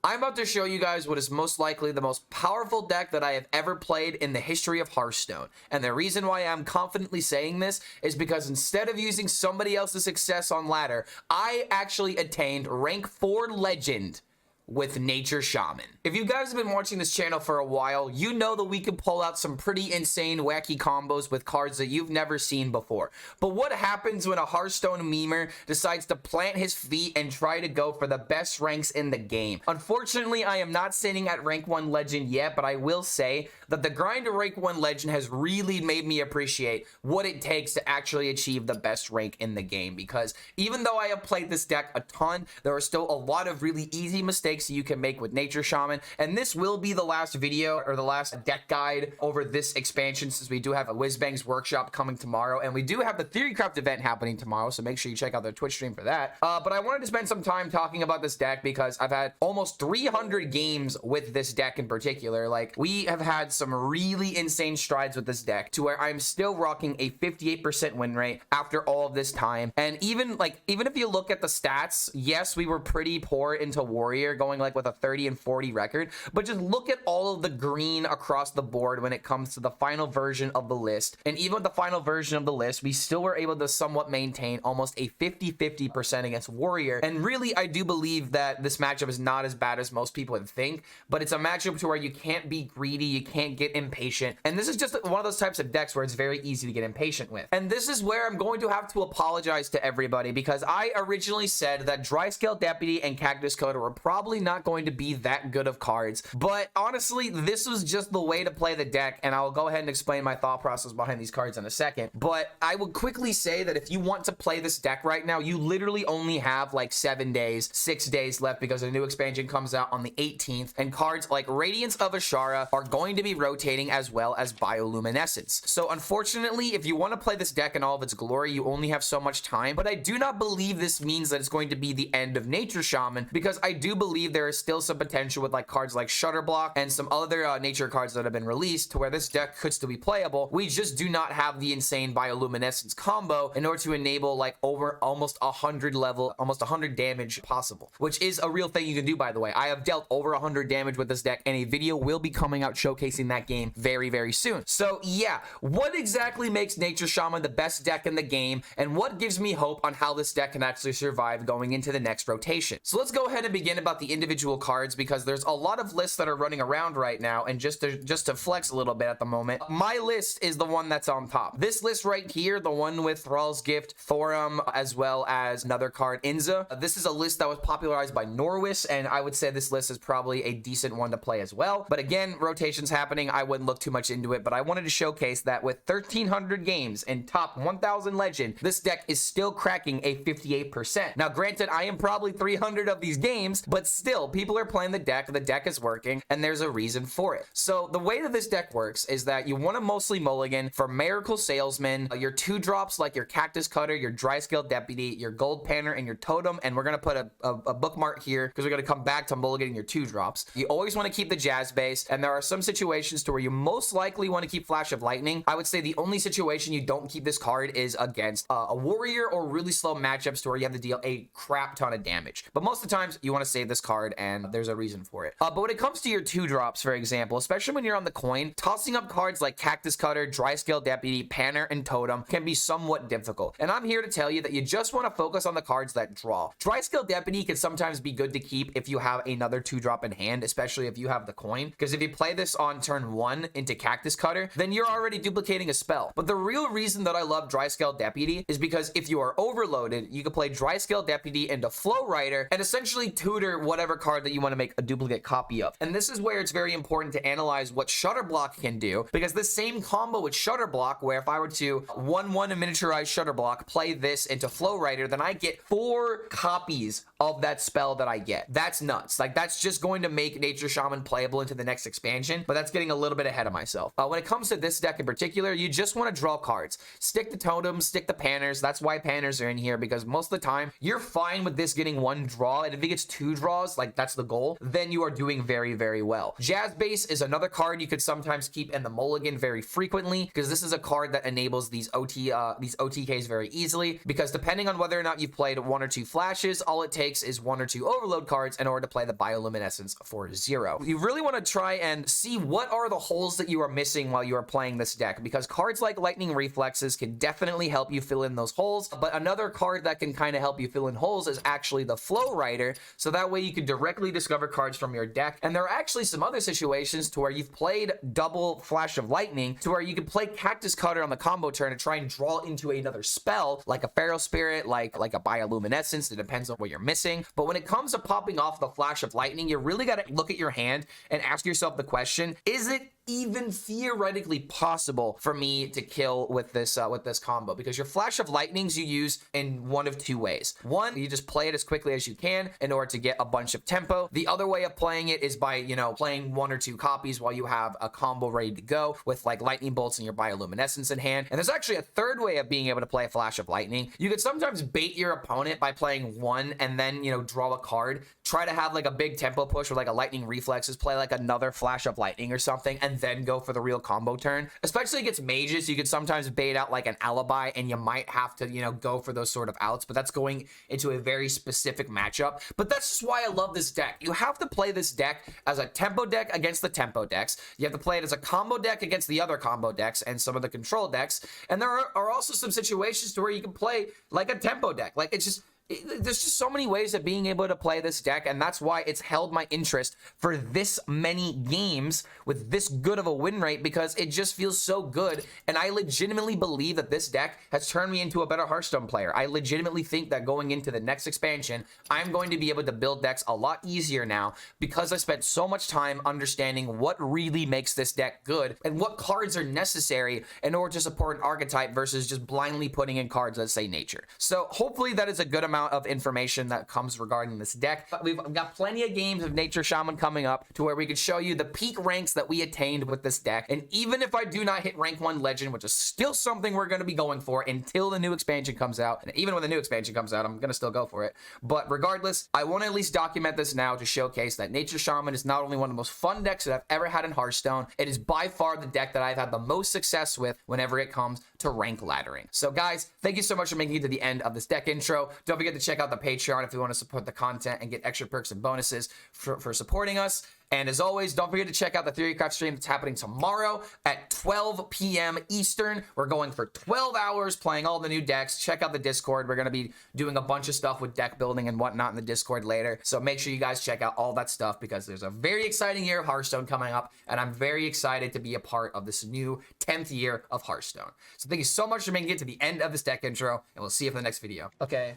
I'm about to show you guys what is most likely the most powerful deck that I have ever played in the history of Hearthstone. And the reason why I'm confidently saying this is because instead of using somebody else's success on ladder, I actually attained rank 4 legend with Nature Shaman. If you guys have been watching this channel for a while, you know that we can pull out some pretty insane, wacky combos with cards that you've never seen before. But what happens when a Hearthstone memer decides to plant his feet and try to go for the best ranks in the game? Unfortunately, I am not sitting at rank 1 legend yet, but I will say that the grind to rank 1 legend has really made me appreciate what it takes to actually achieve the best rank in the game. Because even though I have played this deck a ton, there are still a lot of really easy mistakes you can make with Nature Shaman, and this will be the last video or the last deck guide over this expansion, since we do have a Whizbang's workshop coming tomorrow, and we do have the Theorycraft event happening tomorrow, so make sure you check out their Twitch stream for that. But I wanted to spend some time talking about this deck because I've had almost 300 games with this deck in particular. Like, we have had some really insane strides with this deck to where I'm still rocking a 58% win rate after all of this time. And even if you look at the stats, yes, we were pretty poor into Warrior, going like with a 30 and 40 record, but just look at all of the green across the board when it comes to the final version of the list. And even with the final version of the list, we still were able to somewhat maintain almost a 50-50% against Warrior. And really, I do believe that this matchup is not as bad as most people would think, but it's a matchup to where you can't be greedy, you can't get impatient, and this is just one of those types of decks where it's very easy to get impatient with. And this is where I'm going to have to apologize to everybody, because I originally said that Dryscale Deputy and Cactus Coda were probably not going to be that good of cards, but honestly, this was just the way to play the deck, and I'll go ahead and explain my thought process behind these cards in a second. But I will quickly say that if you want to play this deck right now, you literally only have like 7 days, 6 days left, because the new expansion comes out on the 18th, and cards like Radiance of Ashara are going to be rotating, as well as Bioluminescence. So unfortunately, if you want to play this deck in all of its glory, you only have so much time, but I do not believe this means that it's going to be the end of Nature Shaman, because I do believe there is still some potential with like cards like Shutterblock and some other nature cards that have been released to where this deck could still be playable. We just do not have the insane Bioluminescence combo in order to enable like over almost 100 level, almost 100 damage possible, which is a real thing you can do, by the way. I have dealt over 100 damage with this deck, and a video will be coming out showcasing that game very, very soon. So yeah, what exactly makes Nature Shaman the best deck in the game, and what gives me hope on how this deck can actually survive going into the next rotation? So let's go ahead and begin about the individual cards, because there's a lot of lists that are running around right now, and just to flex a little bit at the moment, my list is the one that's on top. This list right here, the one with Thrall's Gift, Thorum, as well as another card, Inza. This is a list that was popularized by Norwis, and I would say this list is probably a decent one to play as well. But again, rotations happening, I wouldn't look too much into it, but I wanted to showcase that with 1,300 games in top 1,000 legend, this deck is still cracking a 58%. Now, granted, I am probably 300 of these games, but still, people are playing the deck is working, and there's a reason for it. So the way that this deck works is that you want to mostly mulligan for Miracle Salesman, your 2-drops like your Cactus Cutter, your Dryscale Deputy, your Gold Panner, and your Totem, and we're going to put a bookmark here because we're going to come back to mulliganing your 2-drops. You always want to keep the Jazz base, and there are some situations to where you most likely want to keep Flash of Lightning. I would say the only situation you don't keep this card is against a Warrior or really slow matchups to where you have to deal a crap ton of damage. But most of the times, you want to save this card, and there's a reason for it. But when it comes to your 2-drops, for example, especially when you're on the coin, tossing up cards like Cactus Cutter, Dryscale Deputy, Panner, and Totem can be somewhat difficult. And I'm here to tell you that you just want to focus on the cards that draw. Dryscale Deputy can sometimes be good to keep if you have another 2-drop in hand, especially if you have the coin, because if you play this on turn 1 into Cactus Cutter, then you're already duplicating a spell. But the real reason that I love Dryscale Deputy is because if you are overloaded, you can play Dryscale Deputy into Flow Rider and essentially tutor whatever card that you want to make a duplicate copy of. And this is where it's very important to analyze what Shutterblock can do, because the same combo with Shutterblock, where if I were to 1/1 a miniaturized Shutterblock, play this into Flow Rider, then I get 4 copies of that spell that I get. That's nuts. Like, that's just going to make Nature Shaman playable into the next expansion, but that's getting a little bit ahead of myself. When it comes to this deck in particular, you just want to draw cards. Stick the Totems, stick the Panners. That's why Panners are in here, because most of the time, you're fine with this getting 1 draw, and if it gets 2 draws, plus, like that's the goal, then you are doing very, very well. Jazz Base is another card you could sometimes keep in the mulligan very frequently, because this is a card that enables these OTKs very easily, because depending on whether or not you've played 1 or 2 flashes, all it takes is 1 or 2 overload cards in order to play the bioluminescence for 0. You really want to try and see what are the holes that you are missing while you are playing this deck, because cards like Lightning Reflexes can definitely help you fill in those holes. But another card that can kind of help you fill in holes is actually the Flow Rider, so that way you can directly discover cards from your deck. And there are actually some other situations to where you've played double Flash of Lightning to where you can play Cactus Cutter on the combo turn to try and draw into another spell, like a Feral Spirit, like a Bioluminescence. It depends on what you're missing. But when it comes to popping off the Flash of Lightning, you really got to look at your hand and ask yourself the question, is it even theoretically possible for me to kill with this combo? Because your Flash of Lightnings you use in one of 2 ways. One, you just play it as quickly as you can in order to get a bunch of tempo. The other way of playing it is by, you know, playing 1 or 2 copies while you have a combo ready to go with like lightning bolts and your bioluminescence in hand. And there's actually a third way of being able to play a Flash of Lightning. You could sometimes bait your opponent by playing 1 and then, you know, draw a card. Try to have like a big tempo push with like a Lightning Reflexes, play like another Flash of Lightning or something, and then go for the real combo turn. Especially against mages, you could sometimes bait out like an Alibi, and you might have to, you know, go for those sort of outs, but that's going into a very specific matchup. But that's just why I love this deck. You have to play this deck as a tempo deck against the tempo decks. You have to play it as a combo deck against the other combo decks and some of the control decks. And there are also some situations to where you can play like a tempo deck. Like it's just, there's just so many ways of being able to play this deck, and that's why it's held my interest for this many games with this good of a win rate, because it just feels so good. And I legitimately believe that this deck has turned me into a better Hearthstone player. I legitimately think that going into the next expansion, I'm going to be able to build decks a lot easier now, because I spent so much time understanding what really makes this deck good and what cards are necessary in order to support an archetype versus just blindly putting in cards that say nature. So hopefully that is a good amount of information that comes regarding this deck. But we've got plenty of games of Nature Shaman coming up to where we could show you the peak ranks that we attained with this deck. And even if I do not hit rank 1 legend, which is still something we're going to be going for until the new expansion comes out, and even when the new expansion comes out, I'm going to still go for it. But regardless, I want to at least document this now to showcase that Nature Shaman is not only one of the most fun decks that I've ever had in Hearthstone, it is by far the deck that I've had the most success with whenever it comes to rank laddering. So guys, thank you so much for making it to the end of this deck intro. Don't forget to check out the Patreon if you want to support the content and get extra perks and bonuses for supporting us. And as always, don't forget to check out the Theorycraft stream that's happening tomorrow at 12 p.m. Eastern. We're going for 12 hours playing all the new decks. Check out the Discord. We're going to be doing a bunch of stuff with deck building and whatnot in the Discord later. So make sure you guys check out all that stuff, because there's a very exciting year of Hearthstone coming up, and I'm very excited to be a part of this new 10th year of Hearthstone. So thank you so much for making it to the end of this deck intro, and we'll see you for the next video. Okay.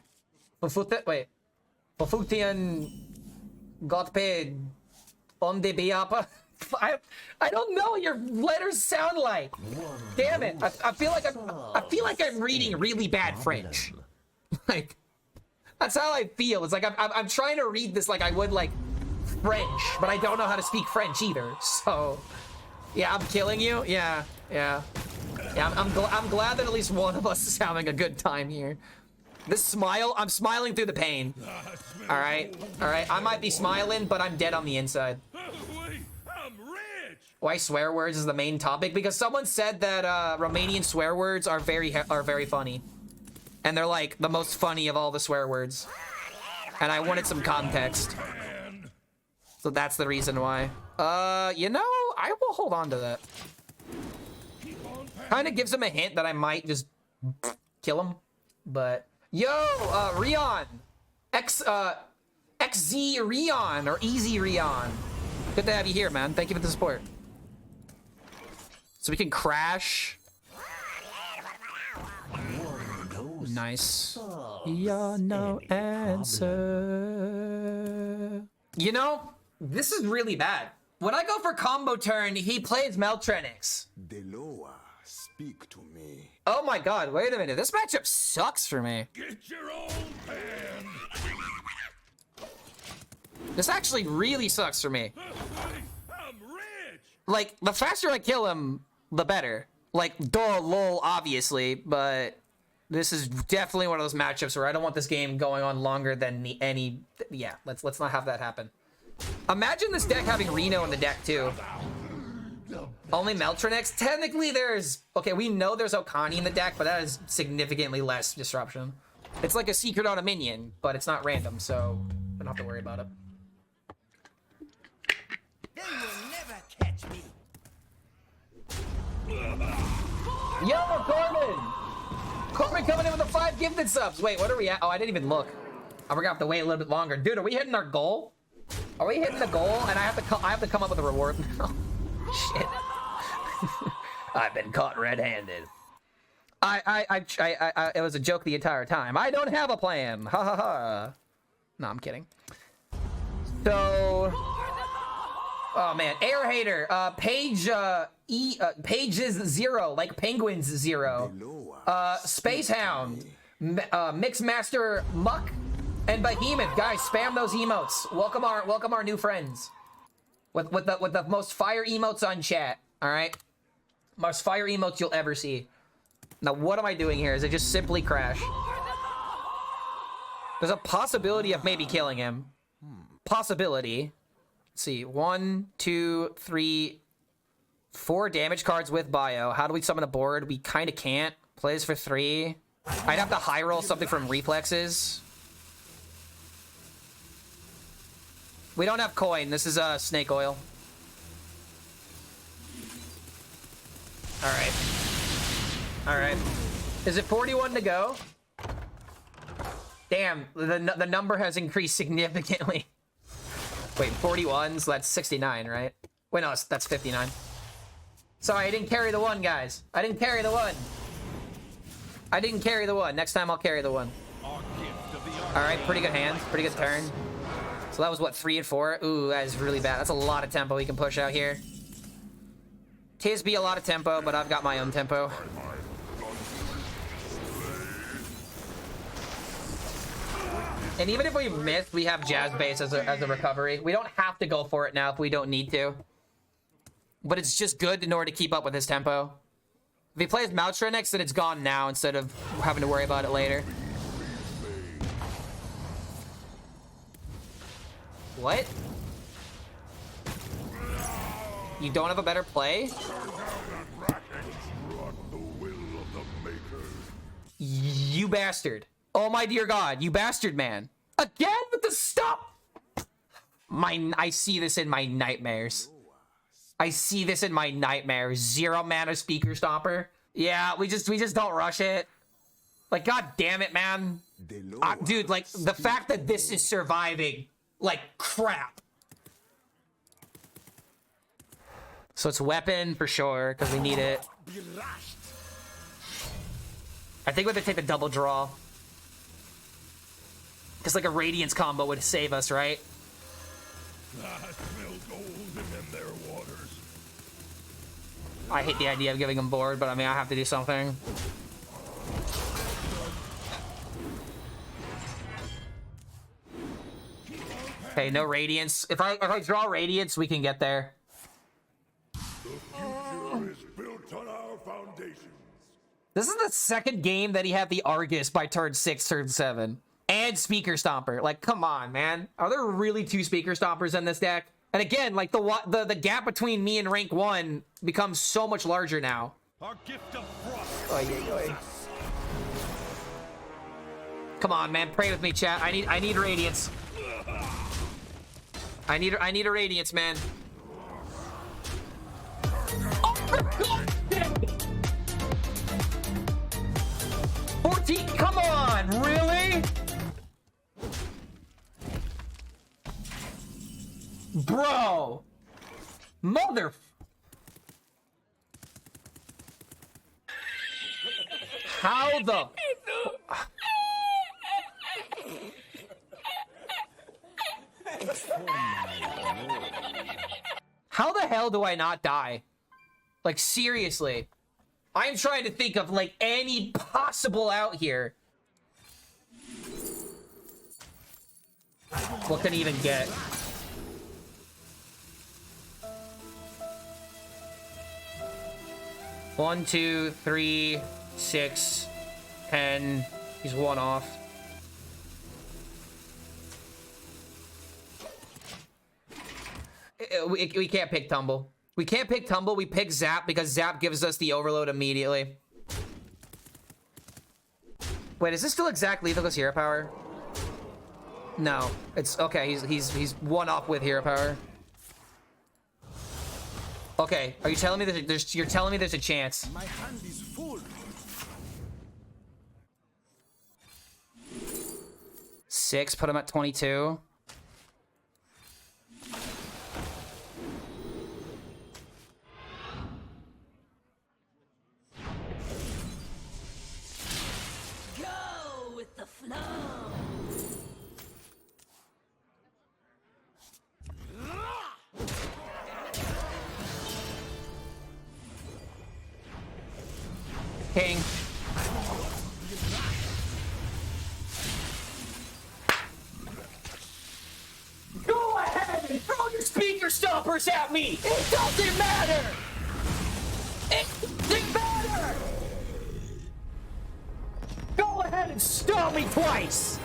Wait. Pofutian got paid on the Biapa. I don't know what your letters sound like. Damn it! I feel like I'm reading really bad French. Like, that's how I feel. It's like I'm trying to read this like I would like French, but I don't know how to speak French either. So, yeah, I'm killing you. Yeah. I'm glad that at least one of us is having a good time here. This smile, I'm smiling through the pain. All right. I might be smiling, but I'm dead on the inside. Why swear words is the main topic? Because someone said that Romanian swear words are very funny, and they're like the most funny of all the swear words. And I wanted some context, so that's the reason why. You know, I will hold on to that. Kind of gives him a hint that I might just kill him, but. Yo, Rion, XZ Rion, or Easy Rion. Good to have you here, man. Thank you for the support. So we can crash. Nice. Yeah, no answer. You know, this is really bad. When I go for combo turn, he plays Meltrenix. Deloa, speak to me. Oh my god, wait a minute. This matchup sucks for me. Get your own pen. This actually really sucks for me. I'm rich. Like, the faster I kill him, the better. Like, duh, lol, obviously, but This is definitely one of those matchups where I don't want this game going on longer than yeah, let's not have that happen. Imagine this deck having Reno in the deck too. Only Meltronex? Technically there's... Okay, we know there's Okani in the deck, but that is significantly less disruption. It's like a secret on a minion, but it's not random, so I don't have to worry about it. They will never catch me. Yo, Corbin! Corbin coming in with the 5 gifted subs. Wait, what are we at? Oh, I didn't even look. We're gonna have to wait a little bit longer. Dude, are we hitting our goal? Are we hitting the goal? And I have to come up with a reward now. Shit. I've been caught red-handed. It was a joke the entire time. I don't have a plan. Ha ha ha. No, I'm kidding. So, oh man, Air Hater, Pages 0, like Penguins 0. Space Hound, Mixmaster Muck, and Behemoth. Guys, spam those emotes. Welcome our new friends. With the most fire emotes on chat. All right, most fire emotes you'll ever see. Now, what am I doing here? Is it just simply crash? There's a possibility of maybe killing him. Possibility. Let's see. 1, 2, 3, 4 damage cards with bio. How do we summon a board? We kind of can't. Plays for 3. I'd have to high roll something from reflexes. We don't have coin. This is snake oil. All right. All right. Is it 41 to go? Damn, the number has increased significantly. Wait, 41, so that's 69, right? Wait, no, that's 59. Sorry, I didn't carry the 1, guys. I didn't carry the 1. I didn't carry the 1. Next time I'll carry the 1. All right, pretty good hand, pretty good turn. So that was what, 3 and 4? Ooh, that is really bad. That's a lot of tempo we can push out here. Tisby a lot of tempo, but I've got my own tempo. And even if we miss, we have Jazz Base as a recovery. We don't have to go for it now if we don't need to. But it's just good in order to keep up with his tempo. If he plays Maltrenex, then it's gone now instead of having to worry about it later. What? You don't have a better play? You bastard. Oh my dear God, you bastard man. Again with the stop! I see this in my nightmares. I see this in my nightmares. 0 mana speaker Stomper. Yeah, we just don't rush it. Like, God damn it, man. Dude, like, the fact that this is surviving, like, crap. So it's weapon for sure, because we need it. I think we have to take the double draw. Because like a Radiance combo would save us, right? I smell gold in their waters. I hate the idea of giving him board, but I mean, I have to do something. Okay, no Radiance. If I draw Radiance, we can get there. The future is built on our foundations. This is the second game that he had the Argus by turn 6, turn 7. And Speaker Stomper. Like, come on, man. Are there really 2 Speaker Stompers in this deck? And again, like, the gap between me and rank 1 becomes so much larger now. Our gift of frost. Oy, oy, oy. Come on, man. Pray with me, chat. I need Radiance. I need a Radiance, man. Oh, for God's sake! 14, come on, really? Bro. Mother. How the... How the hell do I not die? Like, seriously. I'm trying to think of, like, any possible out here. What can he even get? One, 2, 3, 6, 10. He's one off. We can't pick Tumble. We can't pick Tumble. We pick Zap because Zap gives us the overload immediately. Wait, is this still exact lethal because hero power? No, it's okay. He's one off with hero power. Okay, are you telling me that you're telling me there's a chance? My hand is full. 6, put him at 22. Go with the flow. King. Go ahead and throw your speaker stompers at me! It doesn't matter! It doesn't matter! Go ahead and stomp me twice!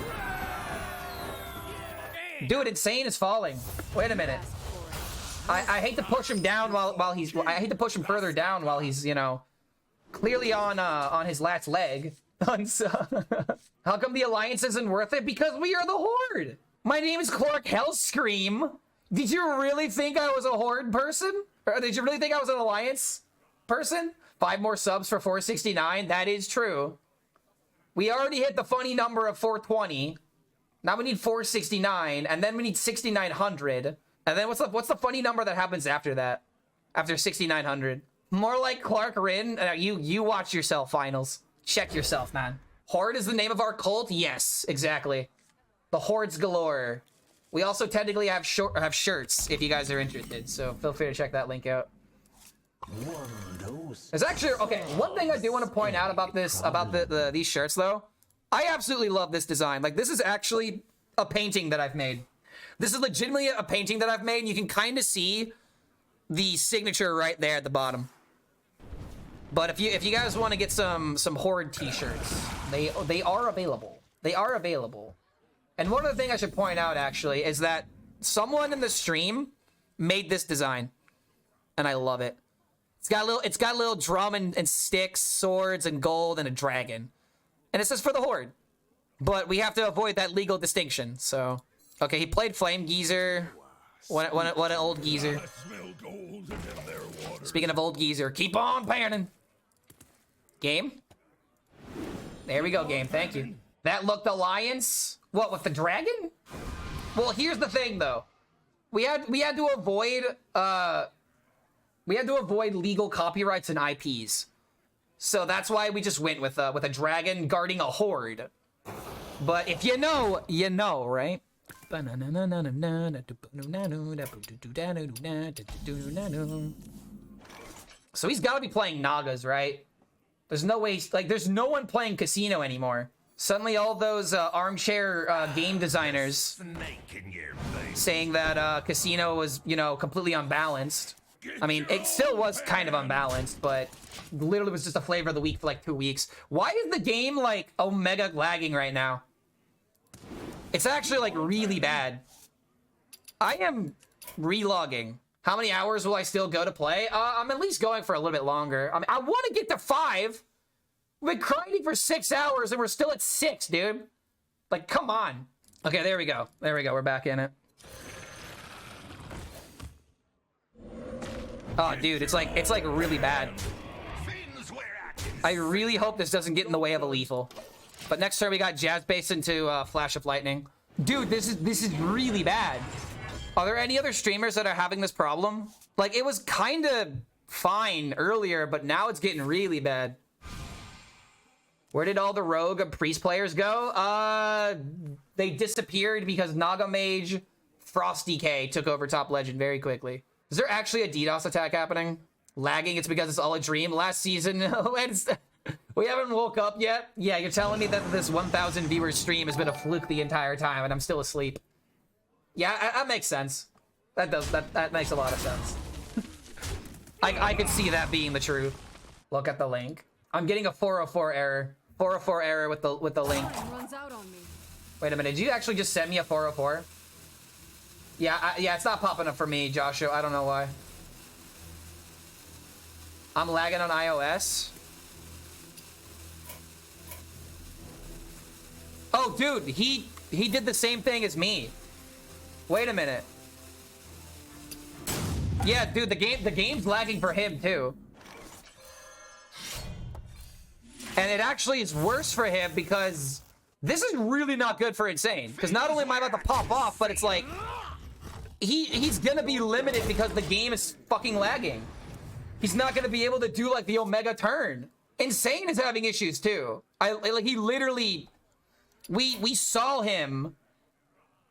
Dude, Insane is falling. Wait a minute. I hate to push him down while he's... I hate to push him further down while he's, you know, clearly on his last leg. How come the alliance isn't worth it? Because we are the Horde! My name is Clark HELLSCREAM. Did you really think I was a Horde person? Or did you really think I was an alliance person? 5 more subs for 469. That is true. We already hit the funny number of 420. Now we need 469, and then we need 6,900. And then what's the funny number that happens after that? After 6,900? More like Clark Rin. You watch yourself, finals. Check yourself, man. Horde is the name of our cult? Yes, exactly. The Hordes galore. We also technically have shirts if you guys are interested, so feel free to check that link out. There's actually, okay, one thing I do want to point out about this, about these shirts though. I absolutely love this design. Like, this is actually a painting that I've made. This is legitimately a painting that I've made, and you can kind of see the signature right there at the bottom. But if you guys want to get some Horde t-shirts, they are available. They are available. And one other thing I should point out actually is that someone in the stream made this design, and I love it. It's got a little drum and sticks, swords and gold and a dragon, and it says for the Horde. But we have to avoid that legal distinction. So, okay, he played Flame Geezer. What an old geezer. I smell gold in their water. Speaking of old geezer, keep on panning. Game. There we go, game. Thank you. That looked alliance. What, with the dragon? Well, here's the thing though. We had to avoid legal copyrights and IPs. So that's why we just went with a dragon guarding a horde. But if you know, right? So he's got to be playing Nagas, right? There's no way, like, there's no one playing Casino anymore. Suddenly all those armchair game designers saying that Casino was, you know, completely unbalanced. I mean, it still was kind of unbalanced, but literally was just a flavor of the week for like 2 weeks. Why is the game like omega lagging right now? It's actually like really bad. I am relogging. How many hours will I still go to play? I'm at least going for a little bit longer. I mean, I want to get to 5. We've been grinding for 6 hours and we're still at 6, dude. Like, come on. Okay, there we go. There we go. We're back in it. Oh, dude, it's like really bad. I really hope this doesn't get in the way of a lethal. But next turn we got Jazz Bass into Flash of Lightning. Dude, this is really bad. Are there any other streamers that are having this problem? Like, it was kind of fine earlier, but now it's getting really bad. Where did all the Rogue and Priest players go? They disappeared because Naga Mage Frosty K took over top legend very quickly. Is there actually a DDoS attack happening? Lagging, it's because it's all a dream. Last season, we haven't woke up yet? Yeah, you're telling me that this 1,000 viewer stream has been a fluke the entire time and I'm still asleep. Yeah, that makes sense. That makes a lot of sense. I could see that being the truth. Look at the link. I'm getting a 404 error. 404 error with the link. Time runs out on me. Wait a minute. Did you actually just send me a 404? Yeah, yeah, it's not popping up for me, Joshua. I don't know why. I'm lagging on iOS. Oh, dude, he did the same thing as me. Wait a minute. Yeah, dude, the game's lagging for him too. And it actually is worse for him because this is really not good for Insane. Because not only am I about to pop off, but it's like he's gonna be limited because the game is fucking lagging. He's not gonna be able to do like the Omega turn. Insane is having issues too. Like he literally, we saw him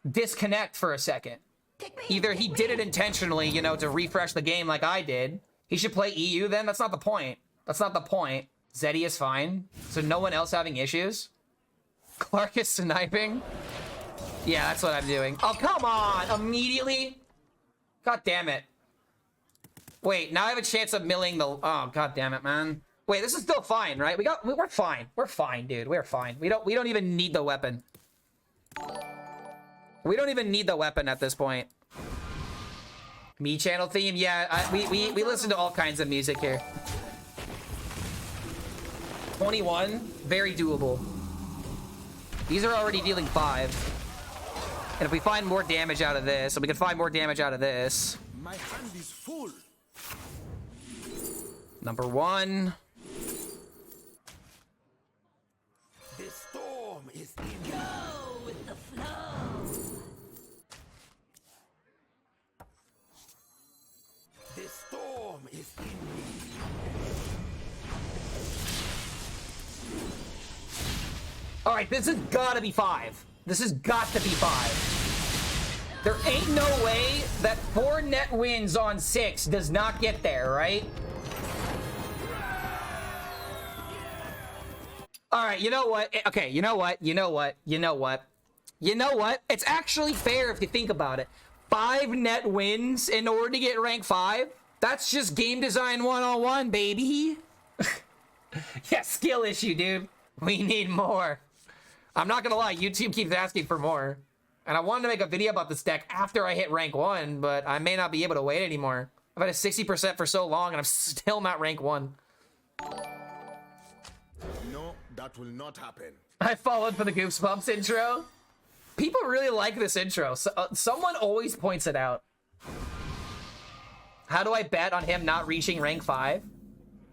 disconnect for a second. Either he did it intentionally, you know, to refresh the game like I did. He should play EU then. That's not the point. That's not the point. Zeddy is fine. So no one else having issues. Clark is sniping. Yeah, that's what I'm doing. Oh, come on. Immediately. God damn it. Wait, now I have a chance of milling the... Oh, god damn it, man. Wait, this is still fine, right? We're fine. We're fine, dude. We're fine. We don't even need the weapon. We don't even need the weapon at this point. Me channel theme? Yeah, we listen to all kinds of music here. 21, very doable. These are already dealing 5. And if we find more damage out of this, and we can find more damage out of this. My hand is full. Number 1. The storm is in. Go with the flow. The storm is in me. All right, this has gotta be 5. This has got to be 5. There ain't no way that 4 net wins on 6 does not get there, right? All right, you know what? Okay, you know what? It's actually fair if you think about it. 5 net wins in order to get rank 5? That's just game design 101, baby. Yeah, skill issue, dude. We need more. I'm not gonna lie, YouTube keeps asking for more. And I wanted to make a video about this deck after I hit rank 1, but I may not be able to wait anymore. I've had a 60% for so long and I'm still not rank 1. No, that will not happen. I followed for the Goosebumps intro. People really like this intro. So, someone always points it out. How do I bet on him not reaching rank 5?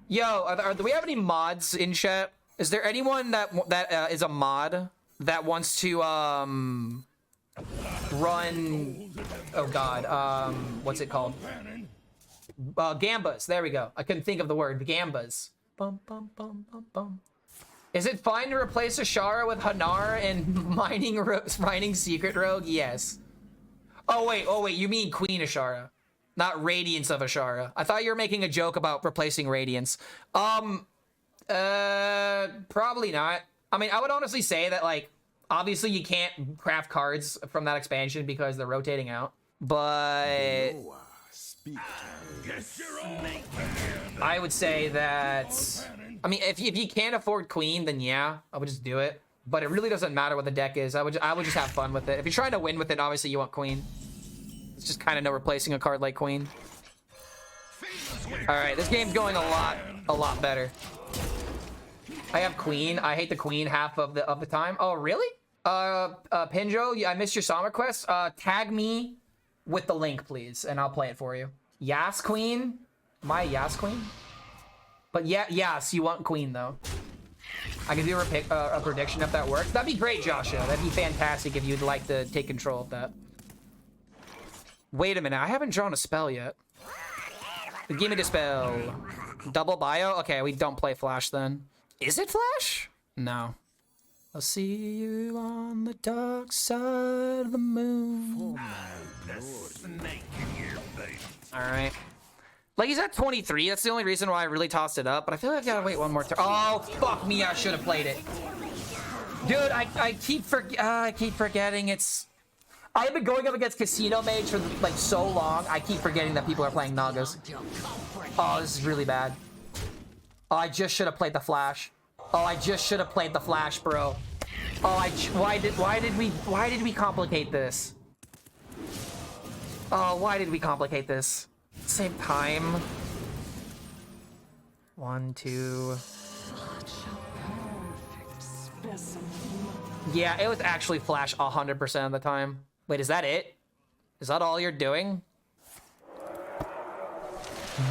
Yo, do we have any mods in chat? Is there anyone that is a mod that wants to run? Oh God, what's it called? Gambas. There we go. I couldn't think of the word. Gambas. Bum bum bum bum bum. Is it fine to replace Ashara with Hanar and mining Secret Rogue? Yes. Oh wait, you mean Queen Ashara, not Radiance of Ashara. I thought you were making a joke about replacing Radiance. Probably not. I mean, I would honestly say that, like, obviously you can't craft cards from that expansion because they're rotating out. But Noah, speak to me. I would say that, I mean, if you can't afford Queen, then yeah, I would just do it. But it really doesn't matter what the deck is. I would just have fun with it. If you're trying to win with it, obviously you want Queen. It's just kind of no replacing a card like Queen. All right, this game's going a lot better. I have Queen. I hate the Queen half of the time. Oh, really? Pinjo, I missed your song request. Tag me with the link, please, and I'll play it for you. Yas Queen? My Yas Queen? But yeah, yes, you want Queen, though. I can do a prediction if that works. That'd be great, Joshua. That'd be fantastic if you'd like to take control of that. Wait a minute. I haven't drawn a spell yet. Give me the spell. Double bio? Okay, we don't play Flash then. Is it Flash? No. I'll see you on the dark side of the moon. Alright. Like, he's at 23. That's the only reason why I really tossed it up. But I feel like I gotta wait one more turn. Oh, fuck me. I should have played it. Dude, I keep forgetting it's... I've been going up against Casino Mage for, like, so long. I keep forgetting that people are playing Nagas. Oh, this is really bad. Oh, I just should have played the Flash. Oh, I just should have played the flash, bro. Oh, why did we complicate this? Oh, why did we complicate this? Same time. 1, 2. Yeah, it was actually flash 100% of the time. Wait, is that it? Is that all you're doing?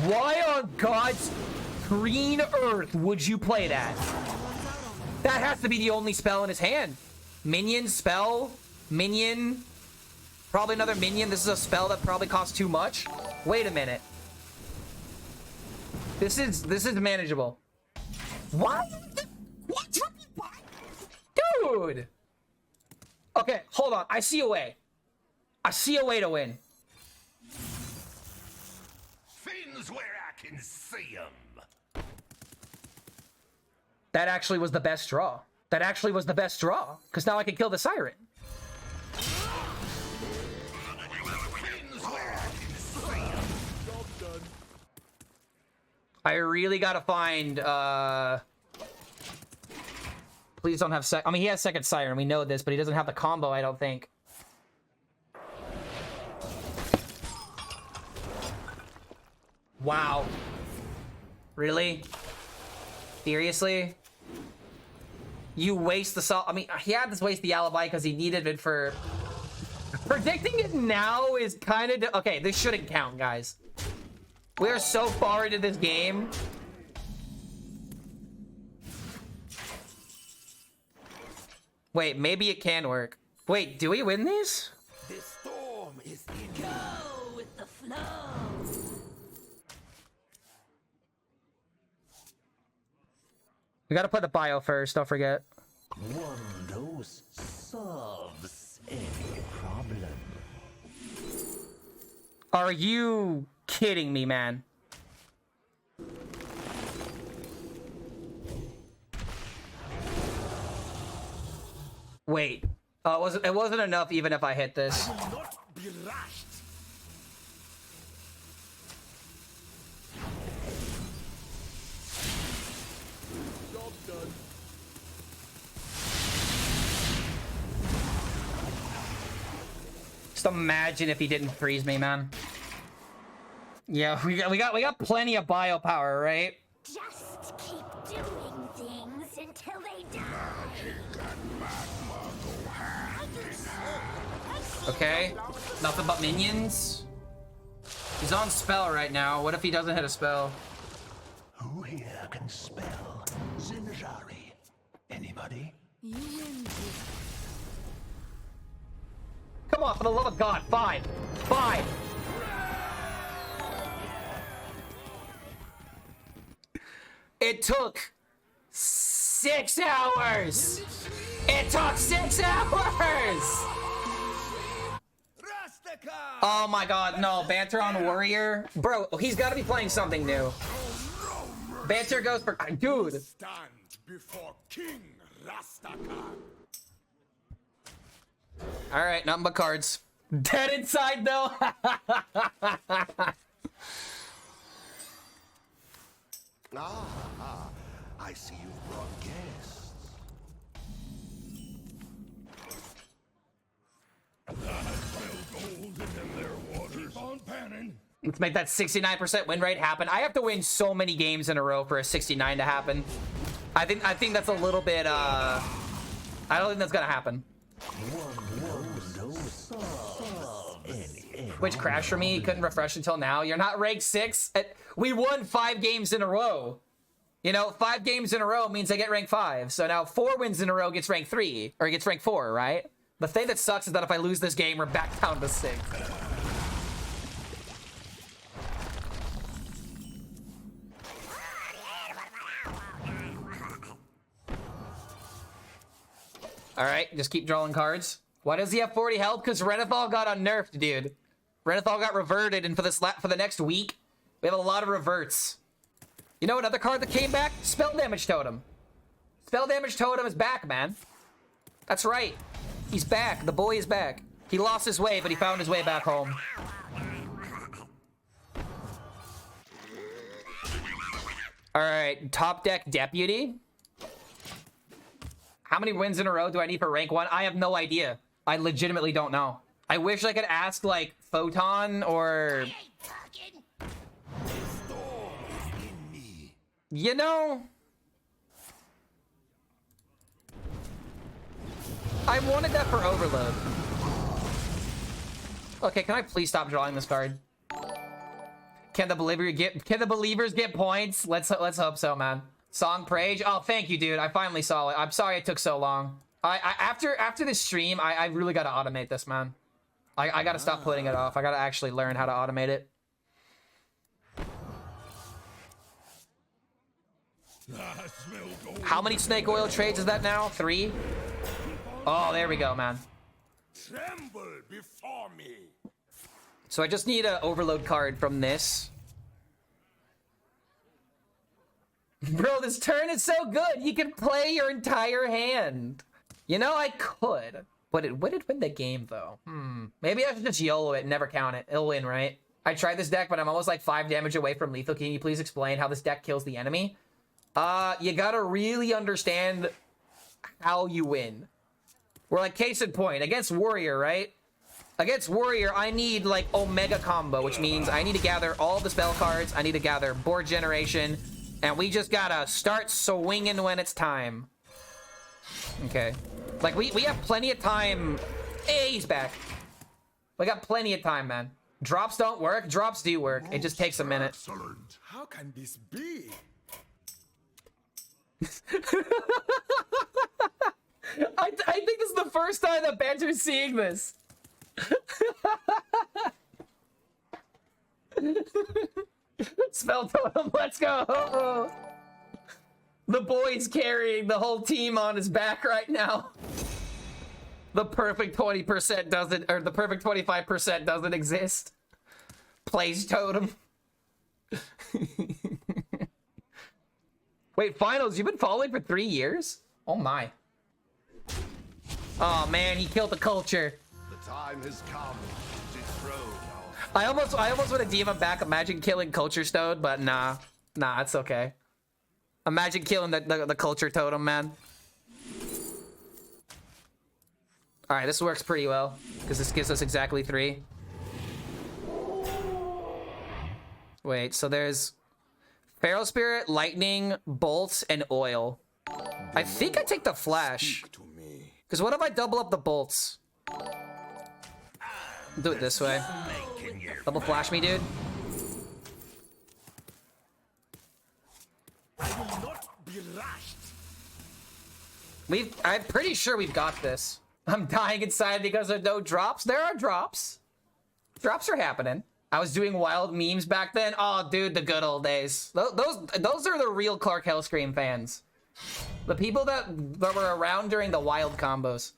Why on God's green earth would you play that? That has to be the only spell in his hand. Minion, spell, minion. Probably another minion. This is a spell that probably costs too much. Wait a minute. This is manageable. What? What? Dude! Okay, hold on. I see a way. I see a way to win. Things where I can see them. That actually was the best draw. That actually was the best draw. Because now I can kill the Siren. I really gotta find, please don't have I mean, he has second Siren, we know this, but he doesn't have the combo, I don't think. Wow. Really? Seriously? You waste the I mean, he had to waste the alibi because he needed it for... Predicting it now is kind of... Okay, this shouldn't count, guys. We are so far into this game. Wait, maybe it can work. Wait, do we win these? The storm is in Go with the flow. We gotta put the bio first, don't forget. One dose solves any problem. Are you kidding me, man? Wait. It wasn't enough even if I hit this. not be rushed. Job done. Just imagine if he didn't freeze me, man. Yeah, we got plenty of bio power, right? Just keep doing things until they die. Okay. Nothing but minions. He's on spell right now. What if he doesn't hit a spell? Who here can spell Zinjari? Anybody? Come on, for the love of God. 5. 5. It took 6 hours. It took 6 hours. Oh my God, no. Banter on Warrior. Bro, he's got to be playing something new. Banter goes for... Dude. Stand before King Rastakhan. Alright, nothing but cards. Dead inside, though. I see you've brought guests. Keep on panning. Let's make that 69% win rate happen. I have to win so many games in a row for a 69 to happen. I think that's a little bit, I don't think that's gonna happen. Which crashed for me. Couldn't refresh until now. You're not ranked 6. We won 5 games in a row. You know, 5 games in a row means I get ranked 5. So now 4 wins in a row gets ranked 3. Or gets ranked 4, right? The thing that sucks is that if I lose this game, we're back down to 6. Alright, just keep drawing cards. Why does he have 40 health? Because Renethal got unnerfed, dude. Renethal got reverted, and for the next week, we have a lot of reverts. You know another card that came back? Spell Damage Totem. Spell Damage Totem is back, man. That's right. He's back. The boy is back. He lost his way, but he found his way back home. Alright, top deck Deputy. How many wins in a row do I need for rank 1? I have no idea. I legitimately don't know. I wish I could ask, like, Photon or... You know... I wanted that for Overload. Okay, can I please stop drawing this card? Can the believers get points? Let's hope so, man. Song Prage. Oh, thank you, dude. I finally saw it. I'm sorry it took so long. After this stream, I really gotta automate this, man. I gotta stop putting it off. I gotta actually learn how to automate it. How many snake oil trades is that now? 3? Oh, there we go, man. Tremble before me. So I just need an overload card from this. Bro, this turn is so good. You can play your entire hand. You know, I could. But it wouldn't win the game, though. Maybe I should just YOLO it and never count it. It'll win, right? I tried this deck, but I'm almost like 5 damage away from lethal. Can you please explain how this deck kills the enemy? You gotta really understand how you win. We're like, case in point, against Warrior, right? Against Warrior, I need, like, Omega combo, which means I need to gather all the spell cards, I need to gather board generation, and we just gotta start swinging when it's time. Okay. Like, we have plenty of time. Hey, he's back. We got plenty of time, man. Drops don't work, drops do work. It just takes a minute. Excellent. How can this be? I think this is the first time that Banter's seeing this. Spell totem, let's go. The boy's carrying the whole team on his back right now. The perfect 20% doesn't, or the perfect 25% doesn't exist. Plays totem. Wait, finals, you've been following for 3 years? Oh my. Oh man, he killed the culture. The time has come to dethrone I almost want to DM him back. Imagine killing Culture Stone, but nah, it's okay. Imagine killing the Culture Totem, man. All right, this works pretty well because this gives us exactly 3. Wait, so there's Feral Spirit, Lightning, Bolts, and Oil. I think I take the Flash. To me. Because what if I double up the Bolts? Do it this way. Double Flash me, dude. I will not be rushed. I'm pretty sure we've got this. I'm dying inside because there's no drops. There are drops. Drops are happening. I was doing wild memes back then. Oh, dude, the good old days. Those are the real Clark HELLSCREAM fans. The people that were around during the wild combos.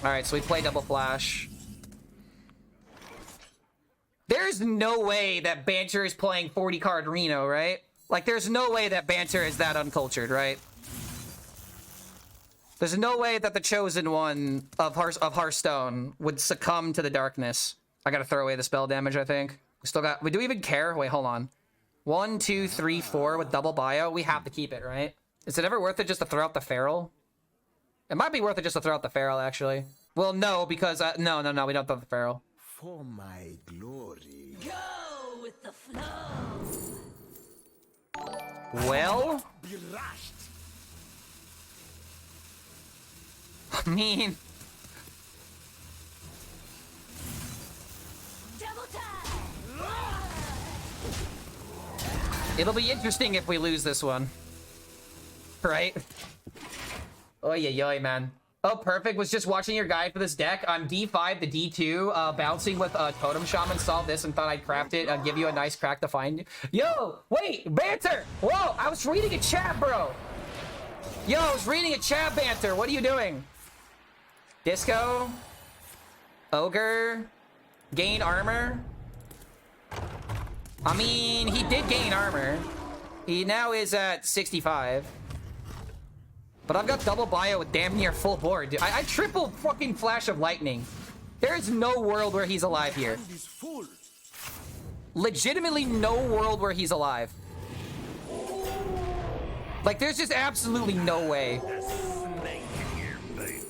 Alright, so we play double flash. There's no way that Banter is playing 40 card Reno, right? Like, there's no way that Banter is that uncultured, right? There's no way that the chosen one of Hearthstone would succumb to the darkness. I gotta throw away the spell damage, I think. We still got... Do we even care? Wait, hold on. 1, 2, 3, 4 with double bio. We have to keep it, right? Is it ever worth it just to throw out the Feral? It might be worth it just to throw out the Feral, actually. Well, no, because... No, we don't throw the Feral. For my glory. Go with the flow. Well... Be rushed. I mean... Double time. It'll be interesting if we lose this one. Right? Oy, oy, man. Oh, perfect. Was just watching your guide for this deck. I'm D5 to D2, bouncing with Totem Shaman. Saw this and thought I'd craft it, give you a nice crack to find you. Yo, wait, Banter! Whoa, I was reading a chat, bro. Yo, I was reading a chat, Banter. What are you doing? Disco? Ogre? Gain armor? I mean, he did gain armor. He now is at 65. But I've got double bio with damn near full board, dude. I triple fucking Flash of Lightning. There is no world where he's alive here. Hand is full. legitimately no world where he's alive. Like, there's just absolutely no way. Snake in your boot.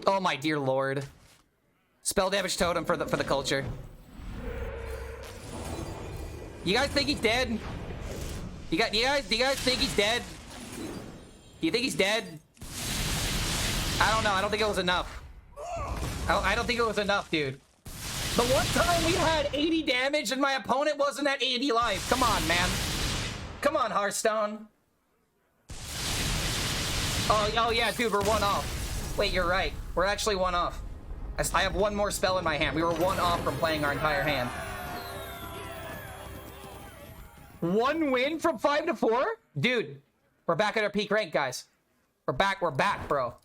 Oh my dear lord. Spell damage totem for the culture. You guys think he's dead? Do you guys think he's dead? Do you think he's dead? I don't know. I don't think it was enough. I don't think it was enough, dude. The one time we had 80 damage and my opponent wasn't at 80 life. Come on, man. Come on, Hearthstone. Oh yeah, dude, we're one off. Wait, you're right. We're actually one off. I have one more spell in my hand. We were one off from playing our entire hand. One win from 5 to 4? Dude, we're back at our peak rank, guys. We're back, bro.